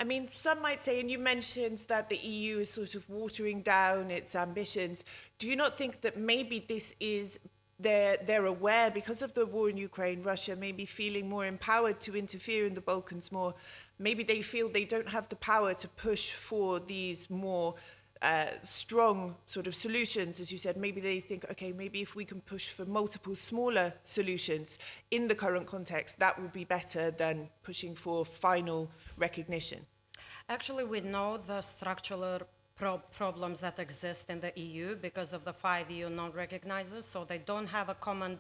I mean, some might say, and you mentioned that the EU is sort of watering down its ambitions. Do you not think that maybe this is they're aware because of the war in Ukraine, Russia may be feeling more empowered to interfere in the Balkans more. Maybe they feel they don't have the power to push for these more strong sort of solutions, as you said. Maybe they think, okay, maybe if we can push for multiple smaller solutions in the current context, that will be better than pushing for final recognition. Actually, we know the structural problems that exist in the EU because of the 5 EU non-recognizers, so they don't have a common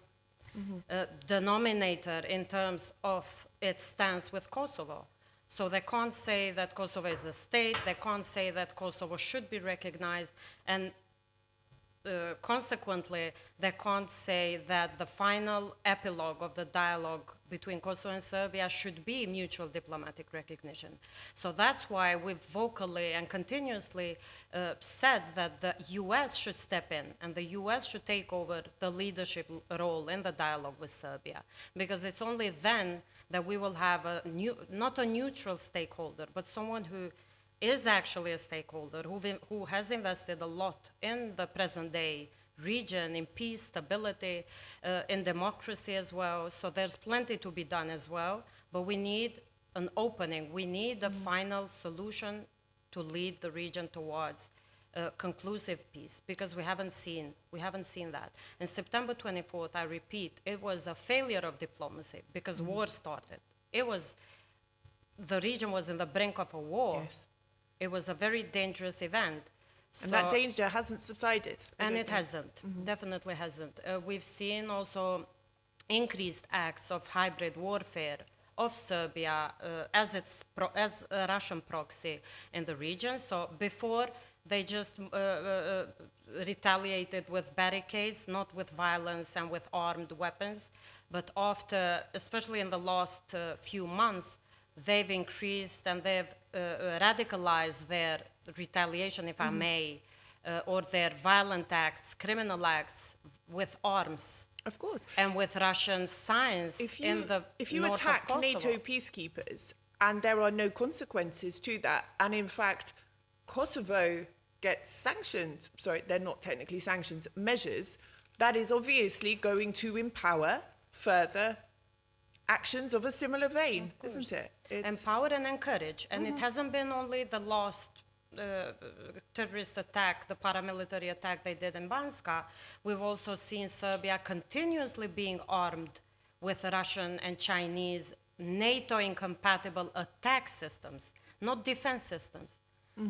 denominator in terms of its stance with Kosovo. So they can't say that Kosovo is a state, they can't say that Kosovo should be recognized, and consequently, they can't say that the final epilogue of the dialogue between Kosovo and Serbia should be mutual diplomatic recognition. So that's why we've vocally and continuously said that the US should step in and the US should take over the leadership role in the dialogue with Serbia, because it's only then that we will have not a neutral stakeholder, but someone who is actually a stakeholder, who has invested a lot in the present day region, in peace, stability, in democracy as well. So there's plenty to be done as well, but we need an opening. We need a final solution to lead the region towards conclusive peace, because we haven't seen that. And September 24th, I repeat, it was a failure of diplomacy because war started. The region was in the brink of a war. Yes. It was a very dangerous event. And that danger hasn't subsided. And it hasn't, definitely hasn't. We've seen also increased acts of hybrid warfare of Serbia as a Russian proxy in the region. So before, they just retaliated with barricades, not with violence and with armed weapons. But after, especially in the last few months, they've increased and they've radicalized their retaliation, if I may, or their violent acts, criminal acts with arms. Of course. And with Russian signs in the If you north attack of Kosovo. NATO peacekeepers and there are no consequences to that, and in fact, Kosovo gets sanctions, sorry, they're not technically sanctions, measures, that is obviously going to empower further actions of a similar vein, isn't it? Empower and encourage. And it hasn't been only the last terrorist attack, the paramilitary attack they did in Banska. We've also seen Serbia continuously being armed with Russian and Chinese NATO-incompatible attack systems, not defense systems,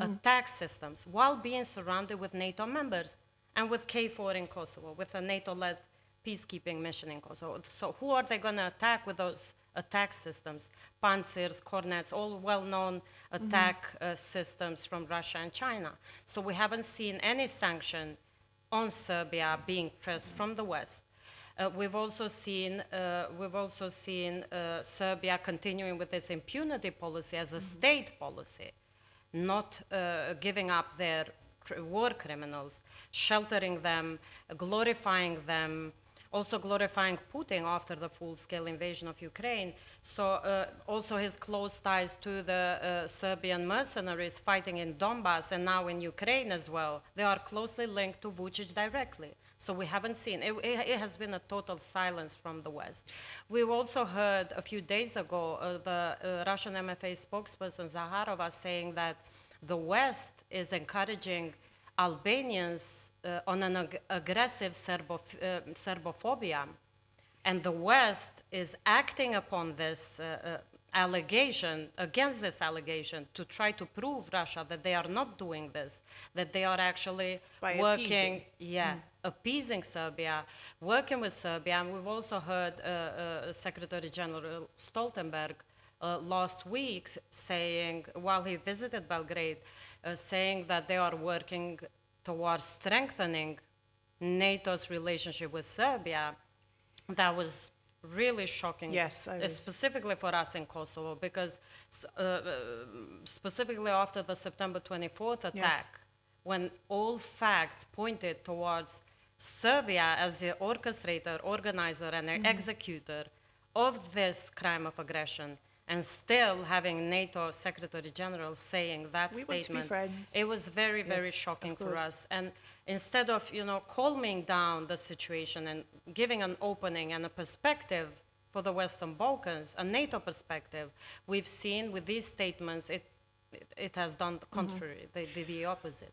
attack systems, while being surrounded with NATO members and with KFOR in Kosovo, with a NATO-led peacekeeping mission in Kosovo. So who are they going to attack with those attack systems? Panzers, Kornets, all well-known attack systems from Russia and China. So we haven't seen any sanction on Serbia being pressed from the West. We've also seen Serbia continuing with its impunity policy as a state policy, not giving up their war criminals, sheltering them, glorifying them, also glorifying Putin after the full-scale invasion of Ukraine. So also his close ties to the Serbian mercenaries fighting in Donbass and now in Ukraine as well. They are closely linked to Vučić directly. So we haven't seen, it has been a total silence from the West. We've also heard a few days ago the Russian MFA spokesperson Zaharova saying that the West is encouraging Albanians on an aggressive Serbophobia. And the West is acting upon this allegation, against this allegation, to try to prove Russia that they are not doing this, that they are actually working, appeasing Serbia, working with Serbia. And we've also heard Secretary General Stoltenberg last week saying, while he visited Belgrade, saying that they are working towards strengthening NATO's relationship with Serbia. That was really shocking, yes, specifically for us in Kosovo, because specifically after the September 24th attack, when all facts pointed towards Serbia as the orchestrator, organizer, and executor of this crime of aggression, and still having NATO Secretary General saying that We want to be statement, friends. it was very, very Yes, shocking of for course. us. And instead of, calming down the situation and giving an opening and a perspective for the Western Balkans, a NATO perspective, we've seen with these statements, it has done the contrary, the opposite.